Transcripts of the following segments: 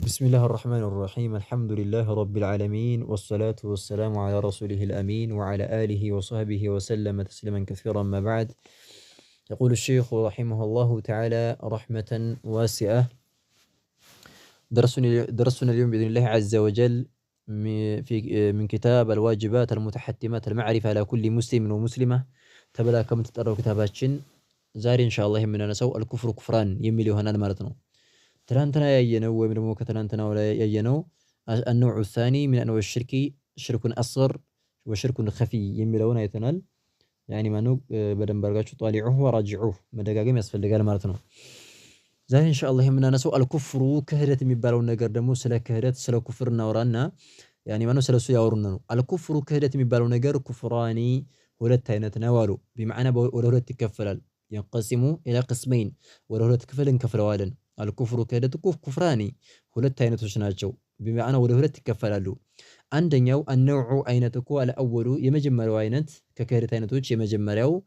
بسم الله الرحمن الرحيم الحمد لله رب العالمين والصلاة والسلام على رسوله الأمين وعلى آله وصحبه وسلم تسليما كثيرا ما بعد. يقول الشيخ رحمه الله تعالى رحمة واسعة. درسنا اليوم بإذن الله عز وجل من كتاب الواجبات المتحتمات المعرفة على كل مسلم ومسلمة تبلا كم تتقرأ كتاباتشن زاري إن شاء الله من نسو الكفر كفران يميلي هنا المرتنو تلانتنا يجنو ومرمو كتلانتنا ولا يجنو النوع الثاني من أنواع الشرك شرك أصغر وشرك خفي يميلون يتنال يعني ما نوق بدن برجعوا طالعوه وراجعوه مدقاقم يسفل دقال مارتنا زين إن شاء الله من نسو الكفر كهرة مبالون نجر دمو سلا كهرة سلا كفر نورانا يعني ما نسلا سويا ورنا الكفر كهرة مبالون نجر كفراني ولا تناولوا بمعنى ولا تكفل ينقسموا إلى قسمين ولا تكفل كفلوالن الكفر كهرة كفراني ولا تناتشناجو بمعنى ولا تكفلالو عندنا النوع أينتكو الأول يمجمر واينت ككهرة أينتوش يمجمريو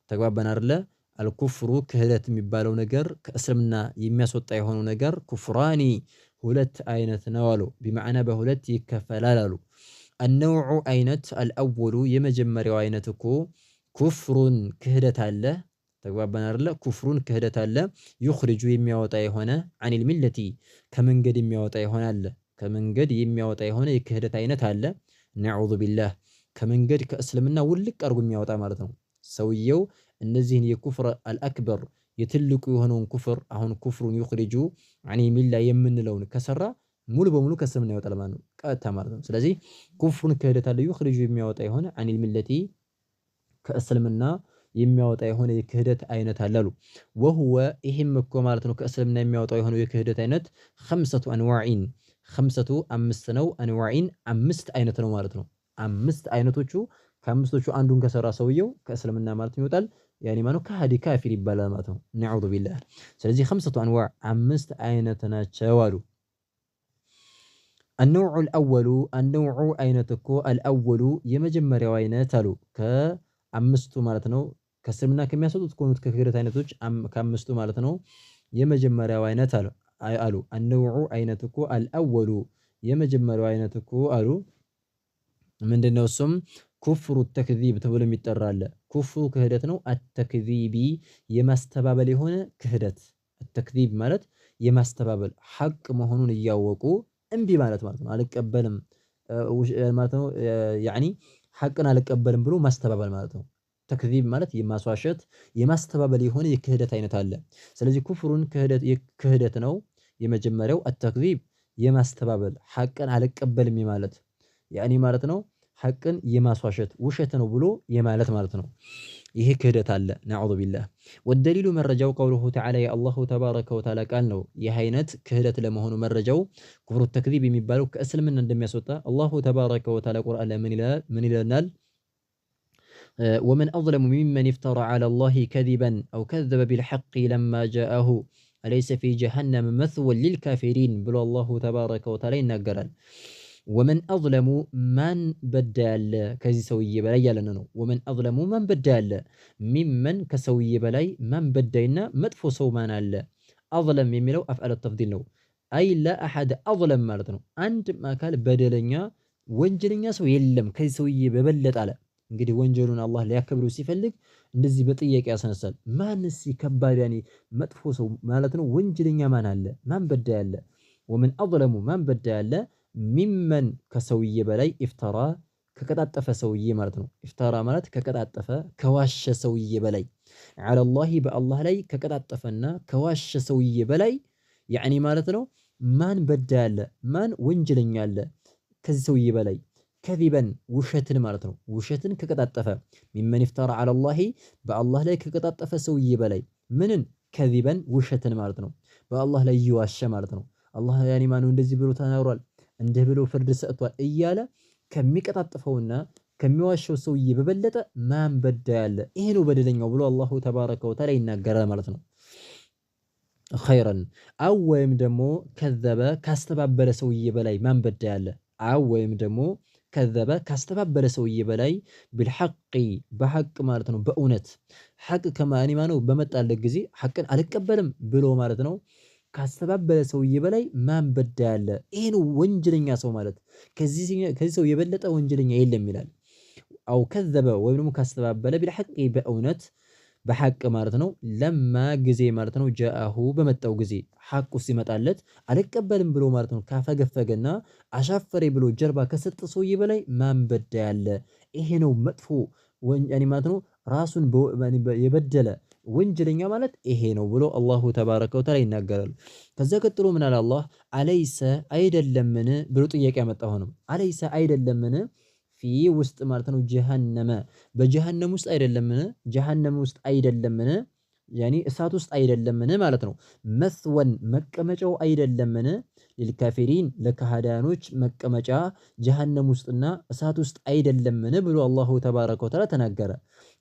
تقبل بنارله الكفر كهرة مبالو نجر كأسلمنا يمسوط يهونو نجر كفراني هلت أينت نوالو بمعنى بهلت يكفلالو النوع أينت الأول يمجمر واينتكو كفر كهرة الله تقبل بنارله كفر كهرة الله يخرج يميوط يهونا عن الملة كمن قد يميوط يهونا الله كمن قد يميوط يهونا يكهرة أينت الله نعوذ بالله كمن قد كأسلمنا ولك أرجو يميوط مالتهم سويو እነዚህን የኩፍር አልአክበር የትልቁ የሆነውን ኩፍር አሁን ኩፍሩን ይخرጁ يعني ሚላ የምንለውን ከሰራ ሙሉ በሙሉ ከእስልምና ይወጣል ማለት ነው ቀጥታ ማለት ነው ስለዚህ ኩፍሩን ክህደት አለ ይخرጁ የሚያወጣ የሆነ عن الملة ከእስልምና የሚያወጣ የሆነ የክህደት አይነት አለሉ وهو ይሄም እኮ ማለት ነው ከእስልምና የሚያወጣው የሆነ የክህደት አይነት خمسة انواع خمسة አምስት ነው انواع አምስት አይነት ነው ማለት ነው አምስት አይነቶቹ ከአምስቶቹ አንዱን ከሰራ ሰውየው ከእስልምና ማለት ይወጣል يعني ما نو كهدي كافر يبالا ماتو نعوذ بالله سلزي خمسة أنواع أمست أينتنا تشوالو النوع الأول النوع أينتكو الأول يمجمر وينتالو كأمستو مالتنو كسرمنا كم يسودو تكونوا كثيرة أينتوج كأمستو مالتنو يمجمر وينتالو أي ألو النوع أينتكو الأول يمجمر وينتكو ألو من دنوسم كفر التكذيب تقول ميترال كفر كهدتنا التكذيبي يمستبابل هنا كهدت التكذيب مالت يمستبابل حق مهونون يجاوقو انبي مالت على قبلم مالتو يعني حقنا على قبلم بلو مستبابل مالتو تكذيب مالت يماسواشت يمستبابل هنا يكهدت አይነት አለ ስለዚህ ኩፍሩን ክህደት ነው የመጀመሪያው التكذيب የማስተባበል حقን አልቀበልም ማለት يعني ማለት ነው حقن يماسواشت وشت ነው ብሎ የማለት ማለት ነው ይሄ ክህደት አለ نعوذ بالله والدليل مرجو قوله تعالى يا الله تبارك وتعالى قال ነው ይሄ አይነት ክህደት ለመሆኑ መረጃው كفر التكذيب የሚባለው ከእስልምና እንደሚያስወጣ الله تبارك وتعالى ቁርአን ላይ ምን ይለናል ومن أظلم ممن افترى على الله كذبا أو كذب بالحق لما جاءه أليس في جهنم مثوى للكافرين بل الله تبارك وتعالى ينقرال ومن أظلم من بدل كذي سوي بلاي لنا ومن أظلم من بدل ممن كسوي بلاي من بدينا مدفو سومان الله أظلم يميلو أفعل التفضيل نو أي لا أحد أظلم مالتنا أنت ما قال بدلنا وانجلنا سو يلم كذي سوي ببلت على እንግዲህ ወንጀሉን አላህ ሊያከብሩ ሲፈልግ እንደዚህ በጥያቄ ያስነሳል ማንስ ይከባድ ያኒ መጥፎ ሰው ማለት ነው ወንጀለኛ ማን አለ ማን በዳ ያለ ومن أظلم من بدا ያለ ሚመን ከሰውዬ በላይ ኢፍተራ ከቀጣጠፈ ሰውዬ ማለት ነው ኢፍተራ ማለት ከቀጣጠፈ ከዋሸ ሰውዬ በላይ على الله በአላህ ላይ ከቀጣጠፈና ከዋሸ ሰውዬ በላይ يعني ማለት ነው ማን በዳ ያለ ማን ወንጀለኛ አለ ከዚህ ሰውዬ በላይ كذبا ውሸትን ማለት ነው ውሸትን ከቀጣጠፈ ሚመን ኢፍተራ على الله በአላህ ላይ ከቀጣጠፈ ሰውዬ በላይ ምንን كذبا ውሸትን ማለት ነው በአላህ ላይ ይዋሸ ማለት ነው አላህ يعني ማን እንደዚህ ብሎ ተናግሯል እንዲህ ብሎ ፍርድ ሰጥቷል እያለ ከሚቀጣጥፈውና ከሚዋሸው ሰውዬ በበለጠ ማን በዳ ያለ ይሄ ነው በደለኛው ብሎ አላሁ ተባረከ ወተዓላ ይናገራል ማለት ነው خيرا አው ወይም ደግሞ ከዘበ ካስተባበለ ሰውዬ በላይ ማን በዳ ያለ አው ወይም ደግሞ ከዘበ ካስተባበለ ሰውዬ በላይ بالحق በሐቅ ማለት ነው በእውነት ሐቅ ከማኒ ማነው በመጣለት ጊዜ ሐቅን አልቀበልም ብሎ ማለት ነው ካስተባበለ ሰውዬ በላይ ማን በዳይ አለ? ይሄ ነው ወንጀለኛ ሰው ማለት። ከዚህ ሰው የበለጠ ወንጀለኛ የለም ይላል። አው ከዘበ ወይም ደግሞ ካስተባበለ ቢልሐቅ በእውነት በሐቅ ማለት ነው። ለማ ጊዜ ማለት ነው ጃአሁ በመጣው ጊዜ ሐቁ ሲመጣለት አልቀበልም ብሎ ማለት ነው ካፈገፈገና አሻፈሬ ብሎ ጀርባ ከሰጠ ሰውዬ በላይ ማን በዳይ አለ? ይሄ ነው መጥፎ ወንጀል ማለት ነው። ራሱን የበደለ ወንጀለኛ ማለት ይሄ ነው ብሎ አላሁ ተባረከ ወተዓላ ይናገራል። ከዛ ቀጥሎ ምን አለ አላህ አለይሰ አይደለምን ብሎ ጥያቄ ያመጣ ሆነም አለይሰ አይደለምን ፊ ውስጥ ማለት ነው ጀሃነመ በጀሃነም ውስጥ አይደለምን ጀሃነም ውስጥ አይደለምን ያኒ እሳት ውስጥ አይደለምን ማለት ነው። መስወን መቀመጫው አይደለምን ሊልካፊሪን ለካህዳኖች መቀመጫ ጀሃነም ውስጥና እሳት ውስጥ አይደለምን ብሎ አላሁ ተባረከ ወተዓላ ተናገረ።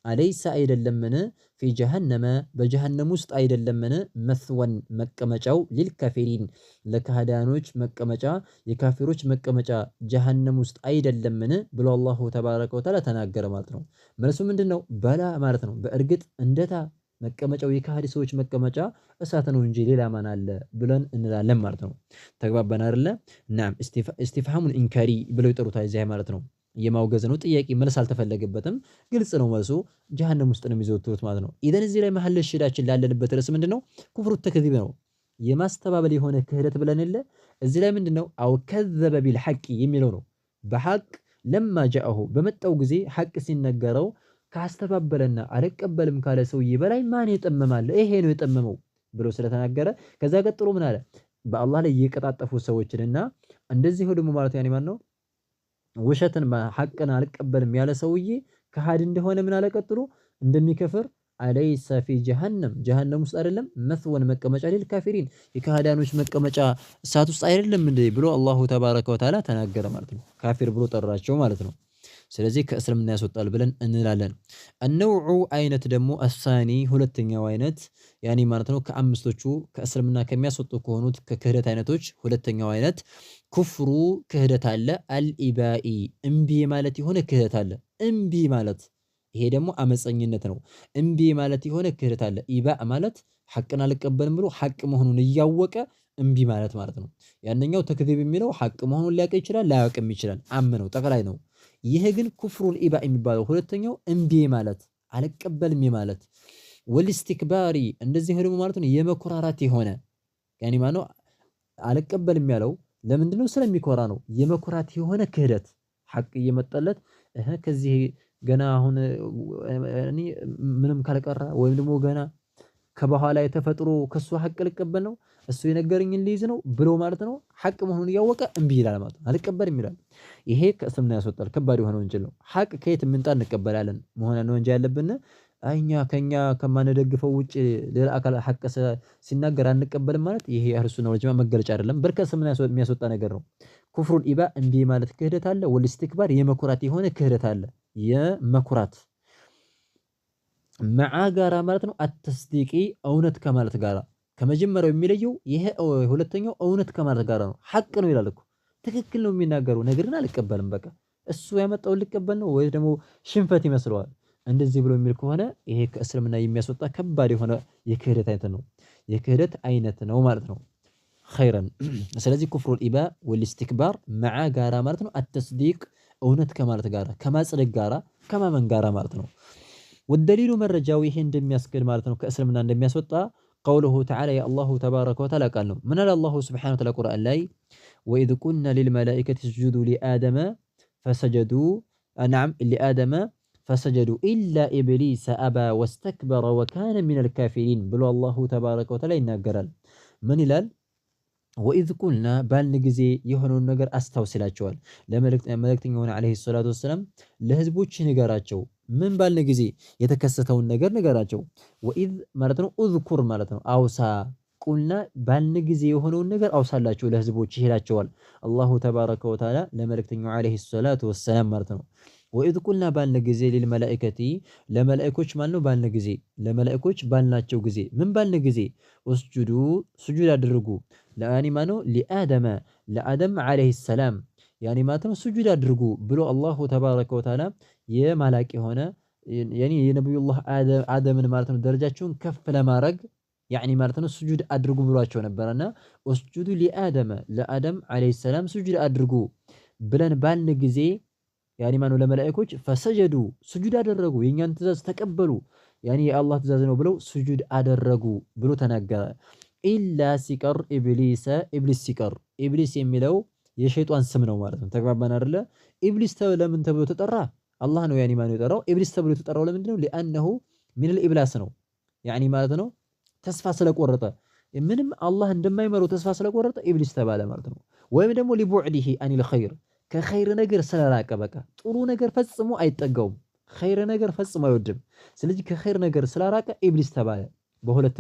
አለይሰ አይደለምን ፊ ጀሃነመ በጀሃነም ውስጥ አይደለምን መስወን መቀመጫው ሊልካፊሪን ለካህዳኖች መቀመጫ የካፊሮች መቀመጫ ጀሃነም ውስጥ አይደለምን ብሎ አላሁ ተባረከ ወተዓላ ተናገረ ማለት ነው። መልሱ ምንድነው? በላ ማለት ነው። በእርግጥ እንደታ መቀመጫው የካህዲ ሰዎች መቀመጫ እሳት ነው እንጂ ሌላ ማን አለ ብለን እንላለን ማለት ነው። ተግባባን አይደለ? ናም ኢስቲፍሃሙን ኢንካሪ ብለው ይጠሩታል እዚህ ማለት ነው። የማውገዝ ነው። ጥያቄ መልስ አልተፈለገበትም። ግልጽ ነው መልሱ። ጀሃነም ውስጥ ነው የሚዘወትሩት ማለት ነው። ኢዘን እዚህ ላይ መሐል ሽዳችን ላለንበት ርዕስ ምንድነው? ኩፍሩ ተክዚብ ነው። የማስተባበል የሆነ ክህደት ብለን የለ እዚህ ላይ ምንድነው? አው ከዘበ ቢልሐቅ የሚለው ነው። በሐቅ ለማ ጃአሁ በመጣው ጊዜ ሐቅ ሲነገረው ካስተባበለና አልቀበልም ካለ ሰውዬ በላይ ማን የጠመማለ? ይሄ ነው የጠመመው ብሎ ስለተናገረ ከዛ ቀጥሎ ምን አለ? በአላህ ላይ የቀጣጠፉ ሰዎችንና እንደዚህ ደግሞ ማለት ያኔ ማን ነው ውሸትን ሐቅን አልቀበልም ያለ ሰውዬ ከሃዲ እንደሆነ ምን አለ ቀጥሎ እንደሚከፍር አለይሰ ፊ ጀሃነም ውስጥ አይደለም መስወን መቀመጫ ሊል ካፊሪን የካህዳኖች መቀመጫ እሳት ውስጥ አይደለም እንዴ ብሎ አላሁ ተባረከ ወተዓላ ተናገረ ማለት ነው። ካፊር ብሎ ጠራቸው ማለት ነው። ስለዚህ ከእስልምና ያስወጣል ብለን እንላለን። አነውዑ አይነት ደግሞ አሳኒ ሁለተኛው አይነት ያኒ ማለት ነው ከአምስቶቹ ከእስልምና ከሚያስወጡ ከሆኑት ከክህደት አይነቶች ሁለተኛው አይነት ኩፍሩ ክህደት አለ። አልኢባኢ እምቢ ማለት የሆነ ክህደት አለ። እምቢ ማለት ይሄ ደግሞ አመፀኝነት ነው። እምቢ ማለት የሆነ ክህደት አለ። ኢባእ ማለት ሐቅን አልቀበልም ብሎ ሐቅ መሆኑን እያወቀ እምቢ ማለት ማለት ነው። ያንኛው ተክዚብ የሚለው ሐቅ መሆኑን ሊያውቅ ይችላል፣ ላያውቅም ይችላል። አምነው ጠቅላይ ነው። ይሄ ግን ኩፍሩል ኢባእ የሚባለው ሁለተኛው እምቢ ማለት አልቀበልም ማለት ወልስቲክባሪ እንደዚህ ደግሞ ማለት ነው የመኮራራት የሆነ ያኒ ማነው አልቀበልም ያለው ለምንድነው? ስለሚኮራ ነው። የመኮራት የሆነ ክህደት ሐቅ እየመጣለት ከዚህ ገና አሁን እኔ ምንም ካልቀራ ወይም ደግሞ ገና ከበኋላ የተፈጥሮ ከሱ ሐቅ ልቀበል ነው እሱ የነገረኝን ሊይዝ ነው ብሎ ማለት ነው። ሐቅ መሆኑን እያወቀ እምቢ ይላል ማለት ነው። አልቀበልም ይላል። ይሄ ከእስልምና ያስወጣል። ከባድ የሆነ ወንጀል ነው። ሐቅ ከየት ምንጣ እንቀበላለን መሆን ነው እንጂ ያለብን እኛ ከኛ ከማንደግፈው ውጭ ሌላ አካል ሐቅ ሲናገር አንቀበልም ማለት ይሄ አህሉ ሱና ወል ጀማዓ መገለጫ አይደለም። በርከስምና የሚያስወጣ ነገር ነው። ኩፍሩል ኢባ እምቢ ማለት ክህደት አለ። ወልስቲክባር የመኩራት የሆነ ክህደት አለ። የመኩራት መዓ ጋራ ማለት ነው። አተስዲቂ እውነት ከማለት ጋራ ከመጀመሪያው የሚለየው ይሄ ሁለተኛው እውነት ከማለት ጋራ ነው። ሐቅ ነው ይላል እኮ ትክክል ነው የሚናገረው ነገር ግን አልቀበልም በቃ እሱ ያመጣው ልቀበል ነው ወይ ደግሞ ሽንፈት ይመስለዋል። እንደዚህ ብሎ የሚል ከሆነ ይሄ ከእስልምና የሚያስወጣ ከባድ የሆነ የክህደት አይነት ነው። የክህደት አይነት ነው ማለት ነው። ኸይረን ስለዚህ ኩፍሩል ኢባ ወልስቲክባር መዓ ጋራ ማለት ነው። አተስዲቅ እውነት ከማለት ጋራ ከማጽደቅ ጋራ ከማመን ጋራ ማለት ነው። ወደሊሉ መረጃው ይሄ እንደሚያስገድ ማለት ነው ከእስልምና እንደሚያስወጣ ቀውሉሁ ተዓላ የአላሁ ተባረከ ወተዓላ ቃል ነው። ምን አለ አላሁ ስብሓነሁ ወተዓላ ቁርአን ላይ ወኢዝ ቁልና ሊልመላኢከቲ እስጁዱ ሊአደመ ፈሰጀዱ ነዓም ሊአደመ ፈሰጀዱ ኢላ ኢብሊሰ አባ ወስተክበረ ወካነ ሚነል ካፊሪን ብሎ አላሁ ተባረከ ወተዓላ ይናገራል። ምን ይላል? ወኢዝ ቁልና ባልን ጊዜ የሆነውን ነገር አስታውስ ይላቸዋል። ለመልእክተኛው ዓለይሂ ሰላቱ ወሰላም ለህዝቦች ንገራቸው። ምን ባልን ጊዜ የተከሰተውን ነገር ንገራቸው። ወኢዝ ማለት ነው ኡዝኩር ማለት ነው አውሳ ቁልና ባልን ጊዜ የሆነውን ነገር አውሳላቸው ለህዝቦች ይላቸዋል አላሁ ተባረከ ወተዓላ ለመልእክተኛው ዓለይሂ ሰላቱ ወሰላም ማለት ነው። ወኢዝ ቁልና ባልን ጊዜ ሊልመላኢከቲ ለመላእኮች ማለት ነው ባልን ጊዜ ለመላእኮች ባልናቸው ጊዜ ምን ባልን ጊዜ ወስጁዱ ስጁድ አድርጉ ለአኒ ማነው ሊአደመ ለአደም ዓለይሂ ሰላም ያኒ ማለት ነው ስጁድ አድርጉ ብሎ አላሁ ተባረከ ወተዓላ የማላቅ የሆነ ያኒ የነብዩላህ አደምን ማለት ነው ደረጃቸውን ከፍ ለማድረግ ያኒ ማለት ነው ስጁድ አድርጉ ብሏቸው ነበርና እስጁዱ ሊአደም ለአደም አለይሂ ሰላም ስጁድ አድርጉ ብለን ባልን ጊዜ ያኒ ማነው ለመላእክቶች ፈሰጀዱ ስጁድ አደረጉ የኛን ትእዛዝ ተቀበሉ ያኒ የአላህ ትእዛዝ ነው ብለው ስጁድ አደረጉ ብሎ ተናገረ። ኢላ ሲቀር ኢብሊስ ሲቀር ኢብሊስ የሚለው የሸይጣን ስም ነው ማለት ነው። ተግባባን አይደለ? ኢብሊስ ለምን ተብሎ ተጠራ? አላህ ነው ያኒ ማነው የጠራው። ኢብሊስ ተብሎ የተጠራው ለምንድን ነው? ሊአነሁ ሚነል ኢብላስ ነው ያኒ ማለት ነው ተስፋ ስለቆረጠ ምንም አላህ እንደማይመረው ተስፋ ስለቆረጠ ኢብሊስ ተባለ ማለት ነው። ወይም ደግሞ ሊቡዕዲሂ አኒል ኸይር ከኸይር ነገር ስለራቀ በቃ ጥሩ ነገር ፈጽሞ አይጠጋውም፣ ኸይር ነገር ፈጽሞ አይወድም። ስለዚህ ከኸይር ነገር ስላራቀ ኢብሊስ ተባለ። በሁለት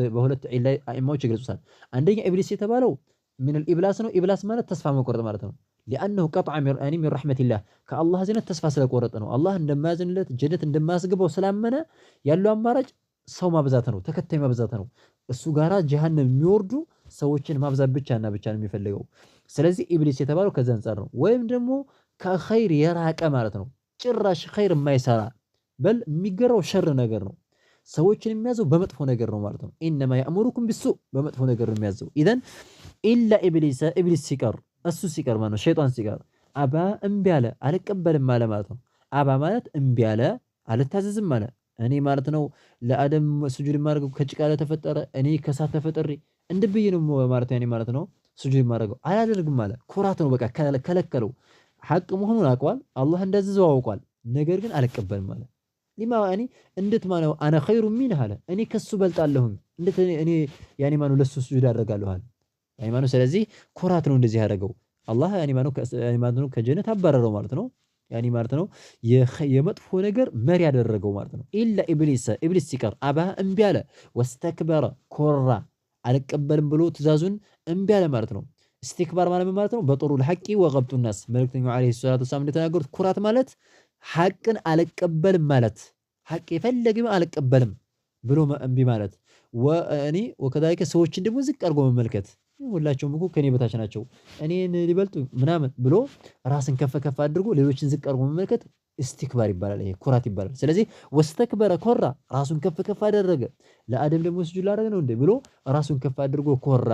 ዒላ አኢማዎች ይገልጹታል። አንደኛ ኢብሊስ የተባለው ሚነል ኢብላስ ነው። ኢብላስ ማለት ተስፋ መቆረጥ ማለት ነው። ሊአነሁ ቀጥዐ ሚን ረሕመቲላህ ከአላህ ዝነት ተስፋ ስለቆረጠ ነው። አላህ እንደማያዝንለት ጀነት እንደማያስገባው ስላመነ ያለው አማራጭ ሰው ማብዛት ነው፣ ተከታይ ማብዛት ነው። እሱ ጋራ ጀሃነም የሚወርዱ ሰዎችን ማብዛት ብቻና ብቻ ነው የሚፈልገው። ስለዚህ ኢብሊስ የተባለው ከዛ አንፃር ነው። ወይም ደግሞ ከኸይር የራቀ ማለት ነው። ጭራሽ ኸይር የማይሰራ በል የሚገራው ሸር ነገር ነው። ሰዎችን የሚያዘው በመጥፎ ነገር ነው ማለት ነው። ኢነማ ያእሙሩኩም ቢሱእ በመጥፎ ነገር ነው የሚያዘው። ኢዘን ኢላ ኢብሊስ ሲቀር እሱ ሲቀር ማለት ነው ሸይጣን ሲቀር አባ እምቢ አለ አልቀበልም አለ ማለት ነው። አባ ማለት እምቢ አለ አልታዘዝም አለ። እኔ ማለት ነው ለአደም ስጁድ የማደርገው ከጭቃ ለተፈጠረ እኔ ከሳት ተፈጠሪ እንድብይ ነው ማለት ያኔ ማለት ነው ስጁድ የማደርገው አላደርግም አለ። ኩራት ነው በቃ ከለከለው። ሐቅ መሆኑን አውቋል፣ አላህ እንዳዘዘው አውቋል። ነገር ግን አልቀበልም አለ። ሊማ ያኔ እንዴት ማለት አነ ኸይሩ ሚን አለ እኔ ከሱ በልጣለሁኝ እንዴት እኔ ያኔ ማለት ለሱ ስጁድ አደርጋለሁ አለ ያኔ ማለት። ስለዚህ ኩራት ነው እንደዚህ ያደረገው። አላህ ያኔ ማለት ነው ከጀነት አባረረው ማለት ነው። ያኒ ማለት ነው የመጥፎ ነገር መሪ ያደረገው ማለት ነው። ኢላ ኢብሊስ ሲቀር አባ እምቢ አለ፣ ወስተክበረ ኮራ አልቀበልም ብሎ ትእዛዙን እምቢ አለ ማለት ነው። እስትክባር ማለት ነው በጦሩል ሐቂ ወገብጡ ናስ መልእክተኛው ዓለይሂ ሰላቱ ወሰላም እንደተናገሩት ኩራት ማለት ሐቅን አልቀበልም ማለት ሐቅ የፈለገም አልቀበልም ብሎ እምቢ ማለት ወእኔ ወከዛሊከ ሰዎችን ደግሞ ዝቅ አድርጎ መመልከት ሁላቸውም እኮ ከኔ በታች ናቸው እኔን ሊበልጡ ምናምን ብሎ ራስን ከፍ ከፍ አድርጎ ሌሎችን ዝቅ አድርጎ መመልከት ኢስቲክባር ይባላል። ይሄ ኩራት ይባላል። ስለዚህ ወስተክበረ ኮራ ራሱን ከፍ ከፍ አደረገ። ለአደም ደግሞ ስጁድ ላደረገ ነው እንዴ ብሎ ራሱን ከፍ አድርጎ ኮራ።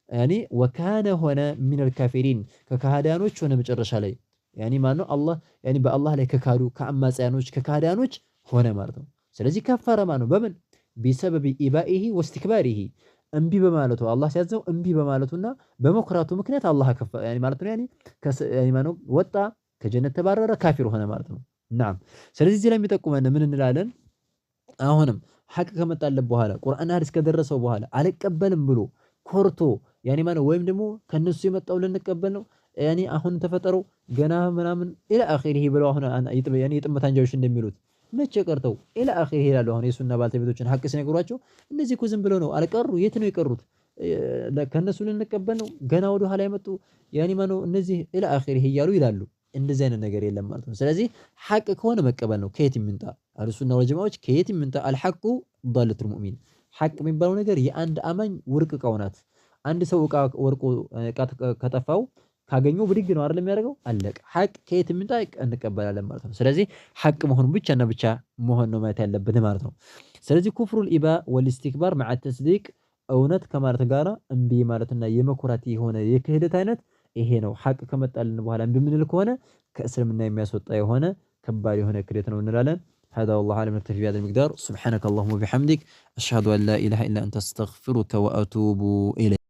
ያኒ ወካነ ሆነ ሚነል ካፊሪን ከካህዳኖች ሆነ መጨረሻ ላይ ያኒ ማነው አላህ ያኒ በአላህ ላይ ከካዱ ከአማጽያኖች ከካህዳኖች ሆነ ማለት ነው። ስለዚህ ከፈረ ማለት ነው በምን ቢሰበብ ኢባኢሂ ወስትክባሪሂ እምቢ በማለቱ አላህ ሲያዘው እምቢ በማለቱና በመኩራቱ ምክንያት አላህ ከፈ ያኒ ማለት ነው። ያኒ ማነው ወጣ ከጀነት ተባረረ ካፊር ሆነ ማለት ነው። ናም ስለዚህ እዚህ ላይ የሚጠቁመን ምን እንላለን? አሁንም ሐቅ ከመጣለት በኋላ ቁርአን ሐዲስ ከደረሰው በኋላ አልቀበልም ብሎ ኮርቶ ያኒ ማነው ወይም ደግሞ ከነሱ የመጣው ልንቀበል ነው ያኒ አሁን ተፈጠረው ገና ምናምን ኢላ አኺሪሂ ብለው አሁን ያኒ የጥመት አንጃዎች እንደሚሉት መቼ ቀርተው ኢላ አኺሪሂ ይላሉ። አሁን የሱና ባልተቤቶችን ሐቅ ሲነግሯቸው እነዚህ እኮ ዝም ብለው ነው አልቀሩ። የት ነው የቀሩት? ከነሱ ልንቀበል ነው ገና ወደ ኋላ የመጡ ያኒ ማነው እነዚህ ኢላ አኺሪሂ እያሉ ይላሉ። እንደዚህ አይነት ነገር የለም ማለት ነው። ስለዚህ ሐቅ ከሆነ መቀበል ነው። ከየት ይምጣ አህሉሱና ወልጀማዓዎች ከየት ይምጣ አልሐቁ ضالة المؤمن ሐቅ የሚባለው ነገር የአንድ አማኝ ውርቅ እቃው ናት። አንድ ሰው እቃ ወርቆ ከጠፋው ካገኘው ብድግ ነው አይደል የሚያደርገው? አለቀ። ሐቅ ከየት ይምጣ እንቀበላለን ማለት ነው። ስለዚህ ሐቅ መሆኑን ብቻና ብቻ መሆን ነው ማለት ያለብን ማለት ነው። ስለዚህ ኩፍሩል ኢባ ወልኢስቲክባር መዓ ተስዲቅ እውነት ከማለት ጋራ እምቢ ማለትና የመኩራት የሆነ የክህደት አይነት ይሄ ነው። ሐቅ ከመጣልን በኋላ እምቢ የምንል ከሆነ ከእስልምና የሚያስወጣ የሆነ ከባድ የሆነ ክህደት ነው እንላለን። هذا والله أعلم. نكتفي بهذا المقدار. سبحانك اللهم وبحمدك أشهد أن لا إله إلا أنت أستغفرك وأتوب إليك.